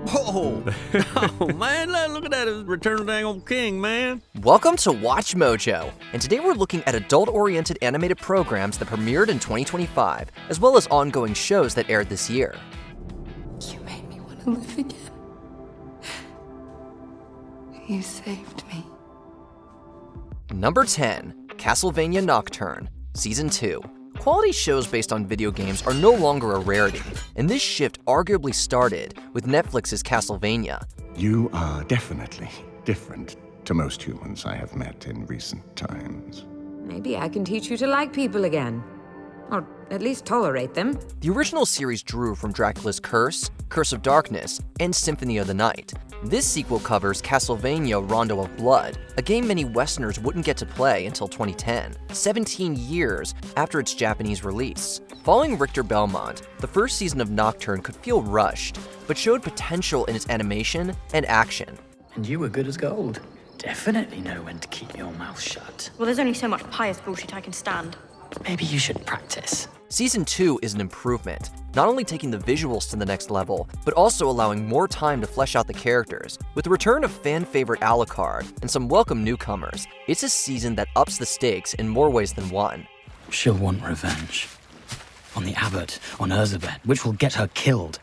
Whoa! Oh, man, look at that. Return of the dang old king, man. Welcome to Watch Mojo, and today we're looking at adult-oriented animated programs that premiered in 2025, as well as ongoing shows that aired this year. You made me want to live again. You saved me. Number 10, Castlevania Nocturne, Season 2. Quality shows based on video games are no longer a rarity, and this shift arguably started with Netflix's Castlevania. You are definitely different to most humans I have met in recent times. Maybe I can teach you to like people again. Or at least tolerate them. The original series drew from Dracula's Curse, Curse of Darkness, and Symphony of the Night. This sequel covers Castlevania Rondo of Blood, a game many Westerners wouldn't get to play until 2010, 17 years after its Japanese release. Following Richter Belmont, the first season of Nocturne could feel rushed, but showed potential in its animation and action. And you were good as gold. Definitely know when to keep your mouth shut. Well, there's only so much pious bullshit I can stand. Maybe you should practice. Season 2 is an improvement, not only taking the visuals to the next level, but also allowing more time to flesh out the characters. With the return of fan-favorite Alucard and some welcome newcomers, it's a season that ups the stakes in more ways than one. She'll want revenge. On the abbot, on Erzsébet, which will get her killed.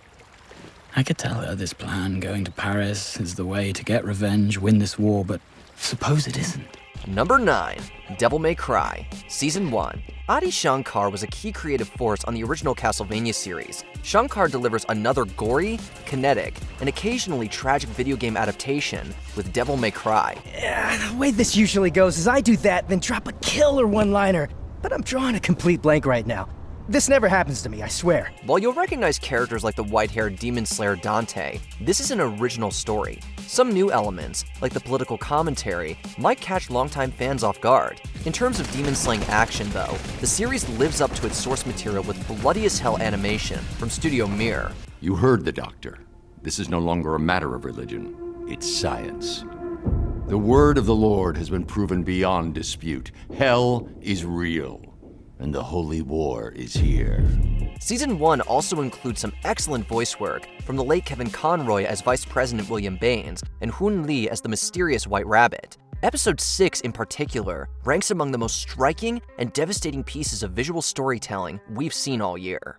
I could tell her this plan going to Paris is the way to get revenge, win this war, but suppose it isn't. Number 9, Devil May Cry, Season 1. Adi Shankar was a key creative force on the original Castlevania series. Shankar delivers another gory, kinetic, and occasionally tragic video game adaptation with Devil May Cry. The way this usually goes is I do that, then drop a killer one-liner. But I'm drawing a complete blank right now. This never happens to me, I swear. While you'll recognize characters like the white-haired demon slayer Dante, this is an original story. Some new elements, like the political commentary, might catch longtime fans off guard. In terms of demon-slaying action, though, the series lives up to its source material with bloody-as-hell animation from Studio Mir. You heard the doctor. This is no longer a matter of religion. It's science. The word of the Lord has been proven beyond dispute. Hell is real. And the Holy War is here. Season 1 also includes some excellent voice work from the late Kevin Conroy as Vice President William Baines and Hoon Lee as the mysterious White Rabbit. Episode 6 in particular ranks among the most striking and devastating pieces of visual storytelling we've seen all year.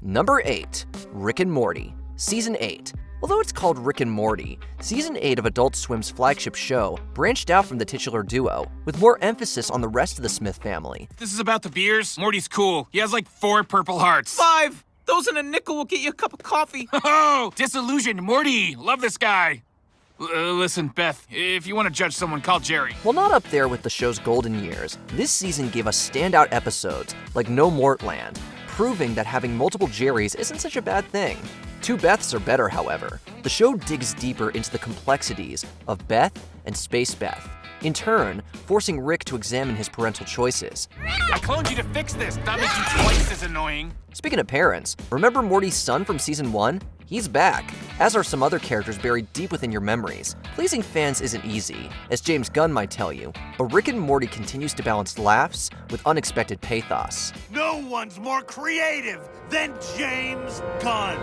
Number 8, Rick and Morty, Season 8. Although it's called Rick and Morty, Season 8 of Adult Swim's flagship show branched out from the titular duo, with more emphasis on the rest of the Smith family. This is about the beers? Morty's cool. He has like 4 purple hearts. 5! Those and a nickel will get you a cup of coffee. Oh, disillusioned Morty. Love this guy. Listen, Beth, if you want to judge someone, call Jerry. While not up there with the show's golden years, this season gave us standout episodes like No Mortland, proving that having multiple Jerrys isn't such a bad thing. 2 Beths are better, however. The show digs deeper into the complexities of Beth and Space Beth, in turn, forcing Rick to examine his parental choices. I cloned you to fix this. That makes you twice as annoying. Speaking of parents, remember Morty's son from Season 1? He's back, as are some other characters buried deep within your memories. Pleasing fans isn't easy, as James Gunn might tell you, but Rick and Morty continues to balance laughs with unexpected pathos. No one's more creative than James Gunn.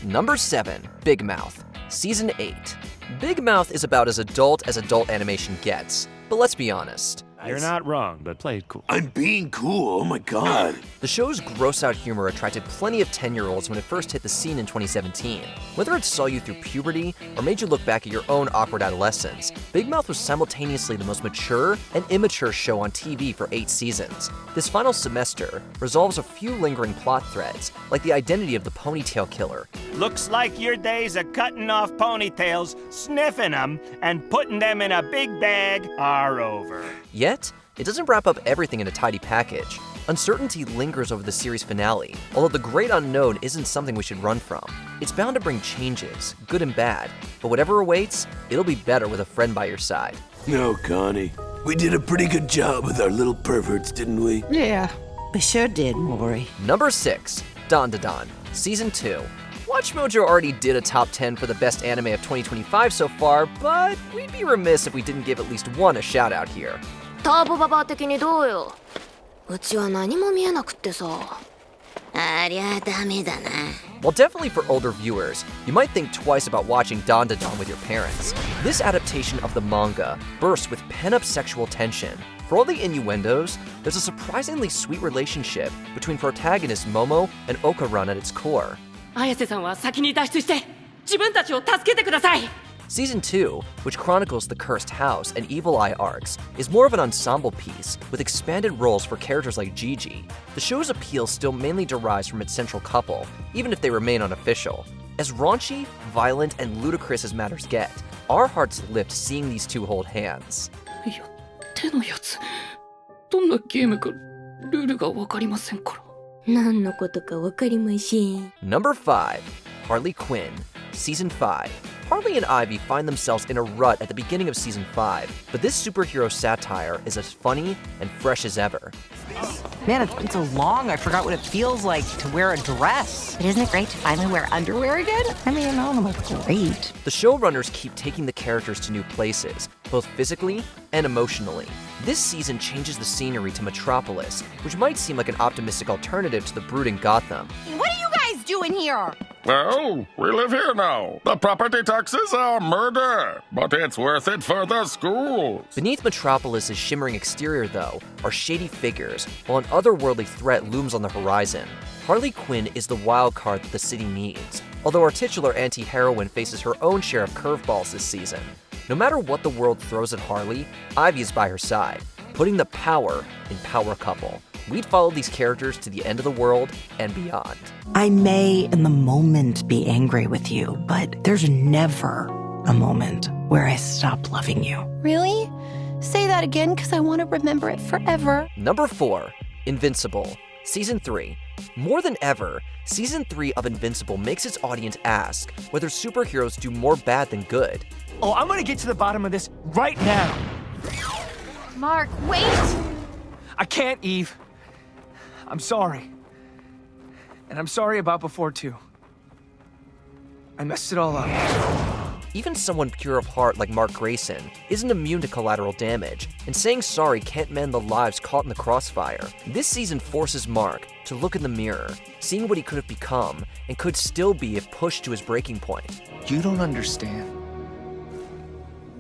Number 7, Big Mouth, Season 8. Big Mouth is about as adult animation gets, but let's be honest. You're not wrong, but play it cool. I'm being cool, oh my god. The show's gross-out humor attracted plenty of 10-year-olds when it first hit the scene in 2017. Whether it saw you through puberty or made you look back at your own awkward adolescence, Big Mouth was simultaneously the most mature and immature show on TV for 8 seasons. This final semester resolves a few lingering plot threads, like the identity of the ponytail killer. Looks like your days of cutting off ponytails, sniffing them, and putting them in a big bag are over. Yet, it doesn't wrap up everything in a tidy package. Uncertainty lingers over the series finale, although the great unknown isn't something we should run from. It's bound to bring changes, good and bad, but whatever awaits, it'll be better with a friend by your side. No, Connie. We did a pretty good job with our little perverts, didn't we? Yeah, we sure did, Maury. Number 6, Dandadan, Season 2. WatchMojo already did a top 10 for the best anime of 2025 so far, but we'd be remiss if we didn't give at least one a shout out here. ターボババア的にどうよ。うちは何も見えなくってさ。ありゃダメだな。 While definitely for older viewers, you might think twice about watching Dandadan with your parents. This adaptation of the manga bursts with pent-up sexual tension. For all the innuendos, there's a surprisingly sweet relationship between protagonist Momo and Okaran at its core. 綾瀬さんは先に脱出して自分たちを助けてください。 Season 2, which chronicles the Cursed House and Evil Eye arcs, is more of an ensemble piece with expanded roles for characters like Gigi. The show's appeal still mainly derives from its central couple, even if they remain unofficial. As raunchy, violent, and ludicrous as matters get, our hearts lift seeing these two hold hands. 手のやつ、どんなゲームかルールがわかりませんから。何のことかわかりません。 Number 5, Harley Quinn, Season 5. Harley and Ivy find themselves in a rut at the beginning of Season 5, but this superhero satire is as funny and fresh as ever. Man, it's been so long, I forgot what it feels like to wear a dress. But isn't it great to finally wear underwear again? I mean, I don't look great. The showrunners keep taking the characters to new places, both physically and emotionally. This season changes the scenery to Metropolis, which might seem like an optimistic alternative to the brooding Gotham. What are you guys doing here? Well, we live here now. The property taxes are murder, but it's worth it for the schools. Beneath Metropolis's shimmering exterior, though, are shady figures, while an otherworldly threat looms on the horizon. Harley Quinn is the wild card that the city needs, although our titular anti-heroine faces her own share of curveballs this season. No matter what the world throws at Harley, Ivy is by her side, putting the power in Power Couple. We'd follow these characters to the end of the world and beyond. I may in the moment be angry with you, but there's never a moment where I stop loving you. Really? Say that again, because I want to remember it forever. Number 4, Invincible, Season 3. More than ever, Season 3 of Invincible makes its audience ask whether superheroes do more bad than good. Oh, I'm gonna get to the bottom of this right now. Mark, wait! I can't, Eve. I'm sorry. And I'm sorry about before, too. I messed it all up. Even someone pure of heart like Mark Grayson isn't immune to collateral damage, and saying sorry can't mend the lives caught in the crossfire. This season forces Mark to look in the mirror, seeing what he could have become and could still be if pushed to his breaking point. You don't understand.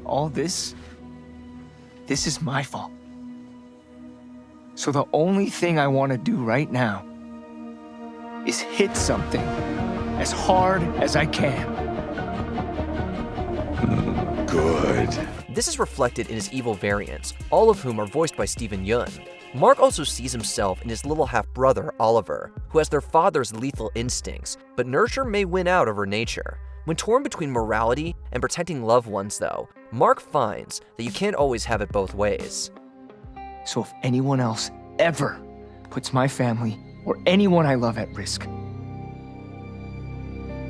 All this is my fault. So the only thing I want to do right now is hit something as hard as I can. Good. This is reflected in his evil variants, all of whom are voiced by Steven Yeun. Mark also sees himself in his little half-brother, Oliver, who has their father's lethal instincts, but nurture may win out over nature. When torn between morality and protecting loved ones, though, Mark finds that you can't always have it both ways. So if anyone else ever puts my family or anyone I love at risk,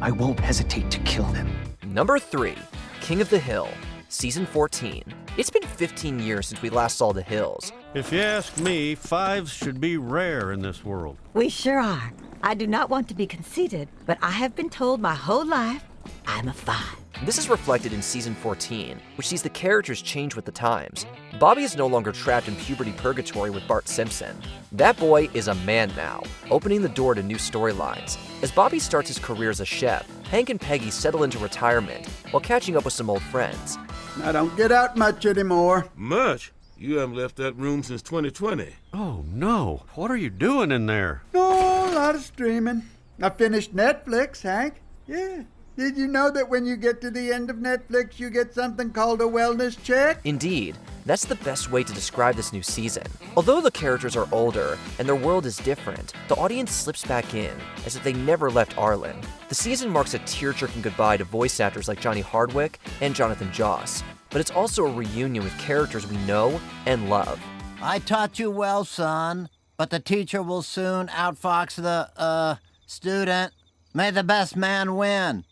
I won't hesitate to kill them. Number 3, King of the Hill, Season 14. It's been 15 years since we last saw the Hills. If you ask me, 5s should be rare in this world. We sure are. I do not want to be conceited, but I have been told my whole life I'm a 5. This is reflected in Season 14, which sees the characters change with the times. Bobby is no longer trapped in puberty purgatory with Bart Simpson. That boy is a man now, opening the door to new storylines. As Bobby starts his career as a chef, Hank and Peggy settle into retirement while catching up with some old friends. I don't get out much anymore. Much? You haven't left that room since 2020. Oh, no. What are you doing in there? Oh, a lot of streaming. I finished Netflix, Hank. Yeah. Did you know that when you get to the end of Netflix, you get something called a wellness check? Indeed. That's the best way to describe this new season. Although the characters are older and their world is different, the audience slips back in as if they never left Arlen. The season marks a tear-jerking goodbye to voice actors like Johnny Hardwick and Jonathan Joss, but it's also a reunion with characters we know and love. I taught you well, son, but the teacher will soon outfox the, student. May the best man win.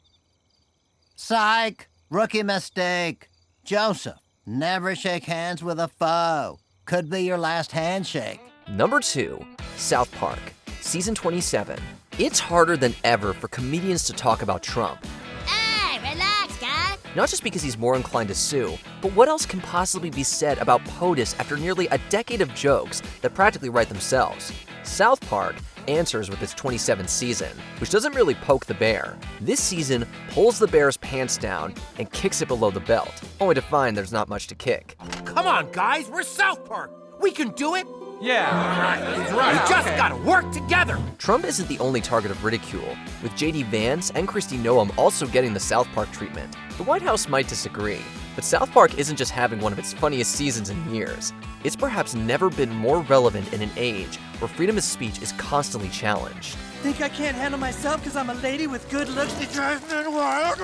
Psych! Rookie mistake. Joseph, never shake hands with a foe. Could be your last handshake. Number 2, South Park, Season 27. It's harder than ever for comedians to talk about Trump. Hey, relax, guy. Not just because he's more inclined to sue, but what else can possibly be said about POTUS after nearly a decade of jokes that practically write themselves? South Park answers with its 27th season, which doesn't really poke the bear. This season pulls the bear's pants down and kicks it below the belt, only to find there's not much to kick. Come on, guys, we're South Park. We can do it. Yeah, he's right. We just gotta work together. Trump isn't the only target of ridicule, with J.D. Vance and Kristi Noem also getting the South Park treatment. The White House might disagree, but South Park isn't just having one of its funniest seasons in years. It's perhaps never been more relevant in an age where freedom of speech is constantly challenged. Think I can't handle myself because I'm a lady with good looks that drives me wild?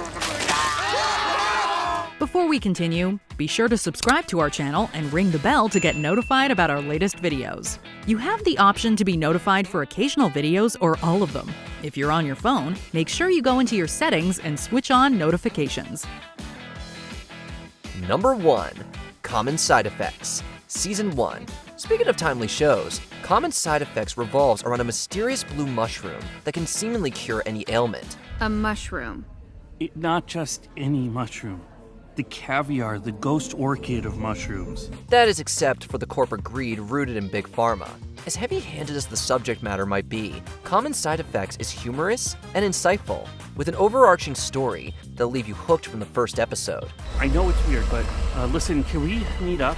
Before we continue, be sure to subscribe to our channel and ring the bell to get notified about our latest videos. You have the option to be notified for occasional videos or all of them. If you're on your phone, make sure you go into your settings and switch on notifications. Number 1. Common Side Effects. Season 1. Speaking of timely shows, Common Side Effects revolves around a mysterious blue mushroom that can seemingly cure any ailment. A mushroom. Not just any mushroom. The caviar, the ghost orchid of mushrooms. That is except for the corporate greed rooted in Big Pharma. As heavy-handed as the subject matter might be, Common Side Effects is humorous and insightful, with an overarching story that'll leave you hooked from the first episode. I know it's weird, but listen, can we meet up?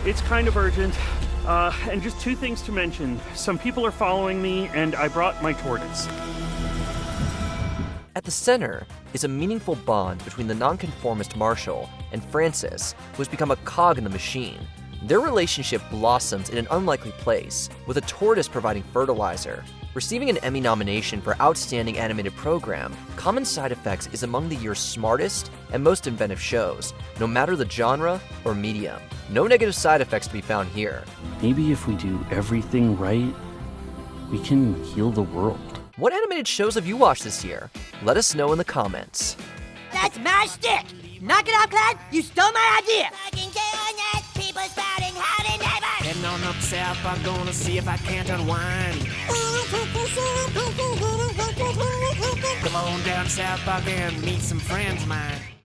It's kind of urgent. And just 2 things to mention. Some people are following me, and I brought my tortoise. At the center is a meaningful bond between the nonconformist Marshall and Francis, who has become a cog in the machine. Their relationship blossoms in an unlikely place, with a tortoise providing fertilizer. Receiving an Emmy nomination for Outstanding Animated Program, Common Side Effects is among the year's smartest and most inventive shows, no matter the genre or medium. No negative side effects to be found here. Maybe if we do everything right, we can heal the world. What animated shows have you watched this year? Let us know in the comments. That's my shtick. Knock it off, Clyde. You stole my idea. Heading on up south, I'm gonna see if I can't unwind. Come on down South Park and meet some friends of mine.